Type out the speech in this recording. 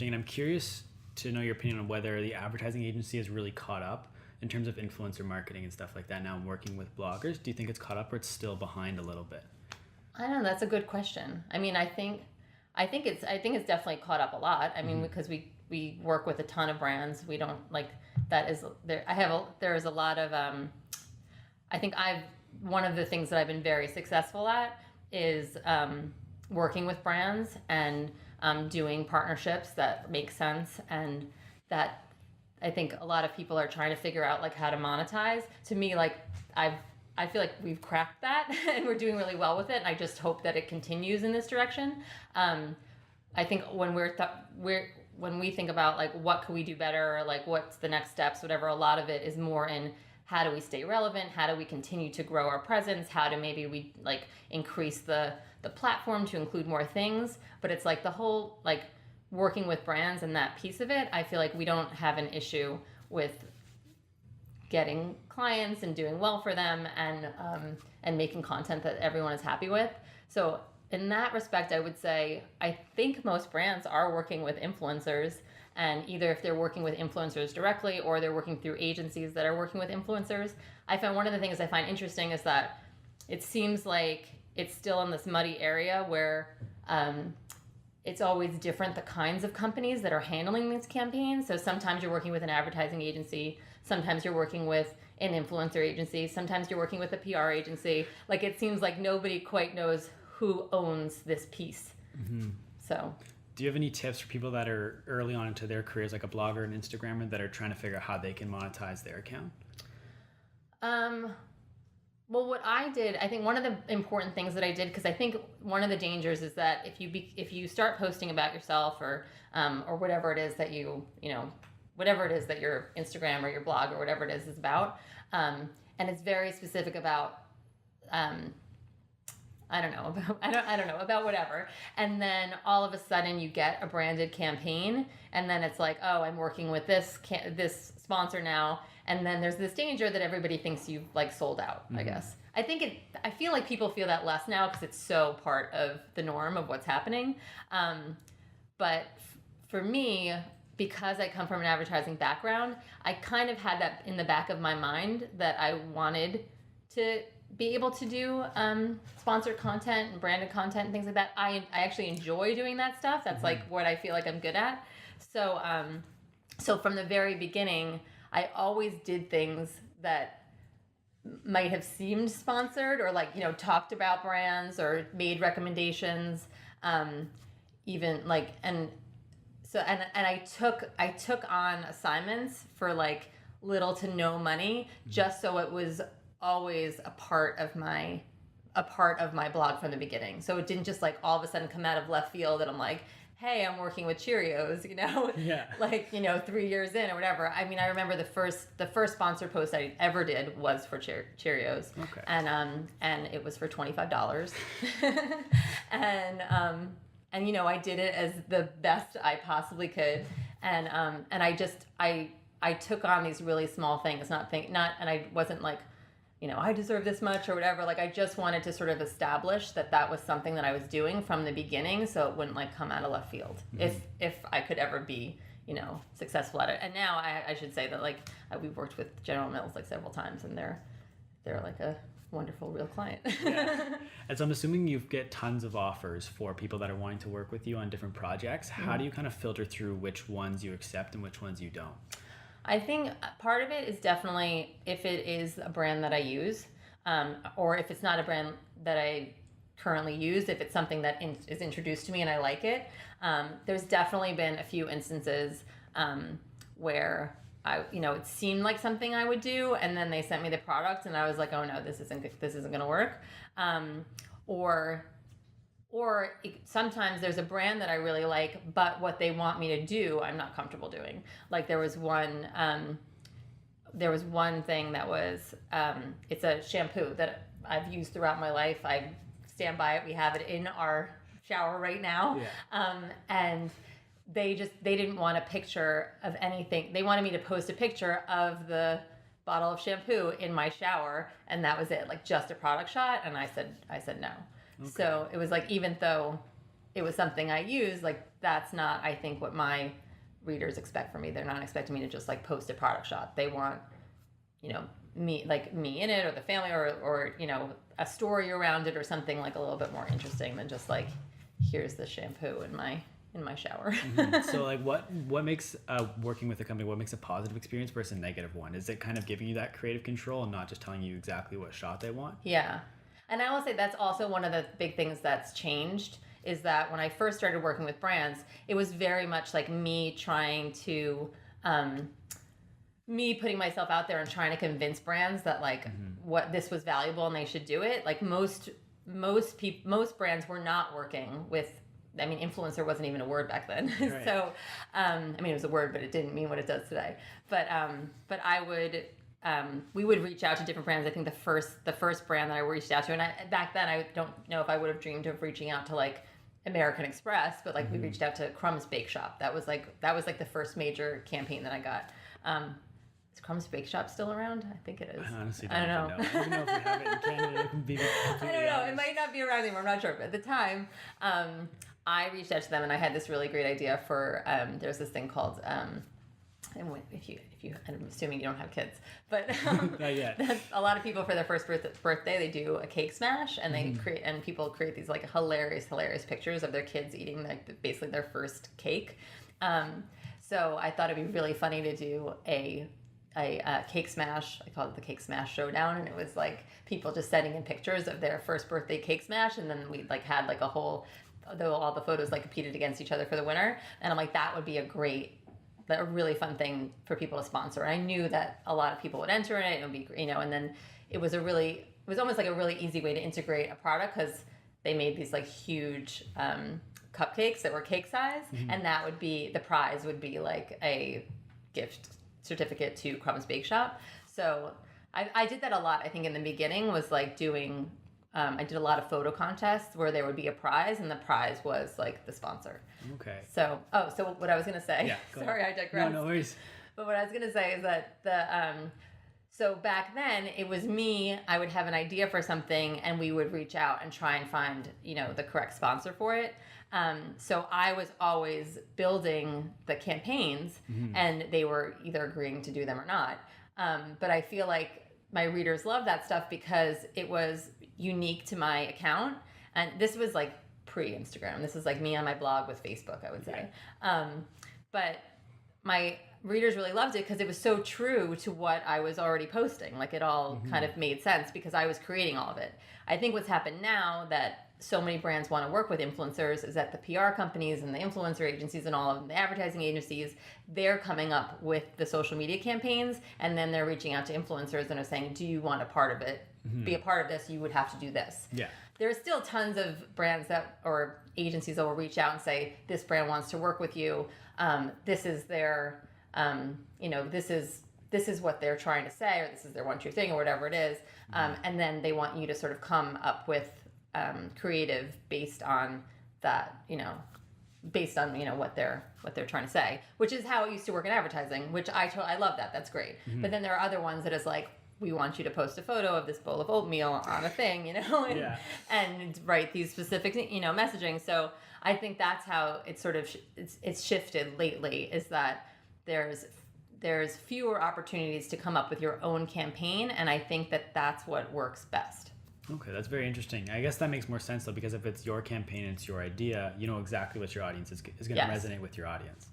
interesting. And I'm curious to know your opinion on whether the advertising agency has really caught up in terms of influencer marketing and stuff like that. Now I'm working with bloggers. Do you think it's caught up or it's still behind a little bit? I don't know. That's a good question. I mean, I think it's definitely caught up a lot. I mean, because we work with a ton of brands. We don't like that is there. There is a lot of I think one of the things that I've been very successful at is working with brands and doing partnerships that make sense, and that I think a lot of people are trying to figure out like how to monetize. To me, like I feel like we've cracked that and we're doing really well with it. And I just hope that it continues in this direction. I think when when we think about like what could we do better, or like what's the next steps, whatever, a lot of it is more in how do we stay relevant, how do we continue to grow our presence, how do maybe we like increase the platform to include more things. But it's like the whole like working with brands and that piece of it, I feel like we don't have an issue with getting clients and doing well for them and making content that everyone is happy with. So in that respect, I would say I think most brands are working with influencers, and either if they're working with influencers directly or they're working through agencies that are working with influencers. I found one of the things I find interesting is that it seems like it's still in this muddy area where it's always different the kinds of companies that are handling these campaigns. So sometimes you're working with an advertising agency, sometimes you're working with an influencer agency, sometimes you're working with a PR agency. Like it seems like nobody quite knows who owns this piece. So Do you have any tips for people that are early on into their careers, like a blogger and Instagrammer, that are trying to figure out how they can monetize their account? Well, what I did, I think one of the important things that I did, because I think one of the dangers is that if you start posting about yourself or whatever it is that whatever it is that your Instagram or your blog or whatever it is about, and it's very specific about I don't know about whatever, and then all of a sudden you get a branded campaign, and then it's like, oh, I'm working with this sponsor now, and then there's this danger that everybody thinks you've like sold out. I guess I feel like people feel that less now because it's so part of the norm of what's happening. But for me, because I come from an advertising background, I kind of had that in the back of my mind that I wanted to be able to do sponsored content and branded content and things like that. I actually enjoy doing that stuff. That's like what I feel like I'm good at. So so from the very beginning, I always did things that might have seemed sponsored or like, talked about brands or made recommendations, even like, and so, and I took on assignments for like little to no money, just so it was always a part of my blog from the beginning. So it didn't just like all of a sudden come out of left field and I'm like, hey, I'm working with Cheerios, Yeah. like, 3 years in or whatever. I mean, I remember the first sponsored post I ever did was for Cheerios. Okay. And it was for $25. and I did it as the best I possibly could. And I took on these really small things, and I wasn't like, I deserve this much or whatever. Like, I just wanted to sort of establish that was something that I was doing from the beginning, so it wouldn't like come out of left field. If I could ever be, successful at it. And now I should say that like we've worked with General Mills like several times, and they're like a wonderful real client. Yeah. And so I'm assuming you get tons of offers for people that are wanting to work with you on different projects. How do you kind of filter through which ones you accept and which ones you don't? I think part of it is definitely if it is a brand that I use, or if it's not a brand that I currently use, if it's something that is introduced to me and I like it. There's definitely been a few instances where it seemed like something I would do, and then they sent me the product, and I was like, oh no, this isn't going to work. Or sometimes there's a brand that I really like, but what they want me to do, I'm not comfortable doing. Like there was one thing that was, it's a shampoo that I've used throughout my life. I stand by it. We have it in our shower right now. Yeah. And they didn't want a picture of anything. They wanted me to post a picture of the bottle of shampoo in my shower, and that was it, like just a product shot. And I said no. Okay. So it was like, even though it was something I used, like that's not, I think, what my readers expect from me. They're not expecting me to just like post a product shot. They want, you know, me in it, or the family, or you know, a story around it, or something like a little bit more interesting than just like, here's the shampoo in my shower. So like what makes working with a company, what makes a positive experience versus a negative one? Is it kind of giving you that creative control and not just telling you exactly what shot they want? Yeah. And I will say that's also one of the big things that's changed, is that when I first started working with brands, it was very much like me trying to me putting myself out there and trying to convince brands that like what this was valuable and they should do it. Like most brands were not working with, I mean, influencer wasn't even a word back then. Right. So, I mean, it was a word, but it didn't mean what it does today. But I would, we would reach out to different brands. I think the first brand that I reached out to, and back then I don't know if I would have dreamed of reaching out to like American Express, but like we reached out to Crumb's Bake Shop. That was like the first major campaign that I got. Is Crumb's Bake Shop still around? I think it is. I honestly don't know. I don't know if we have it in Canada. It can be I don't know. It might not be around anymore. I'm not sure. But at the time, I reached out to them and I had this really great idea for, there's this thing called, and if you, I'm assuming you don't have kids, but not yet. A lot of people for their first birthday, they do a cake smash, and they people create these like hilarious pictures of their kids eating like basically their first cake. So I thought it'd be really funny to do a cake smash. I called it the Cake Smash Showdown, and it was like people just sending in pictures of their first birthday cake smash, and then we like had like a whole, though all the photos like competed against each other for the winner, and I'm like, that would be a really fun thing for people to sponsor. And I knew that a lot of people would enter in it, and it would be, you know, and then it was almost like a really easy way to integrate a product, because they made these like huge cupcakes that were cake size, and that would be, the prize would be like a gift certificate to Crumb's Bake Shop. So I did that a lot. I think in the beginning was like doing, I did a lot of photo contests where there would be a prize, and the prize was like the sponsor. Okay. So what I was going to say, yeah, sorry, I digress. No worries. But what I was going to say is that so back then it was me, I would have an idea for something and we would reach out and try and find, you know, the correct sponsor for it. So I was always building the campaigns, and they were either agreeing to do them or not. But I feel like my readers love that stuff because it was unique to my account. And this was like pre-Instagram. This is like me on my blog with Facebook, I would say. But my readers really loved it because it was so true to what I was already posting. Like it all kind of made sense because I was creating all of it. I think what's happened now that so many brands want to work with influencers is that the PR companies and the influencer agencies and all of them, the advertising agencies, they're coming up with the social media campaigns, and then they're reaching out to influencers and are saying, do you want a part of it? Be a part of this, you would have to do this. Yeah. There's still tons of brands or agencies that will reach out and say, this brand wants to work with you. This is their, this is what they're trying to say, or this is their one true thing, or whatever it is. And then they want you to sort of come up with creative based on that, what they're trying to say, which is how it used to work in advertising, which I love that. That's great. But then there are other ones that is like, we want you to post a photo of this bowl of oatmeal on a thing, and write these specific, messaging. So I think that's how it's sort of, it's shifted lately, is that there's fewer opportunities to come up with your own campaign. And I think that that's what works best. Okay, that's very interesting. I guess that makes more sense though, because if it's your campaign, it's your idea, you know exactly what your audience is going to resonate with your audience.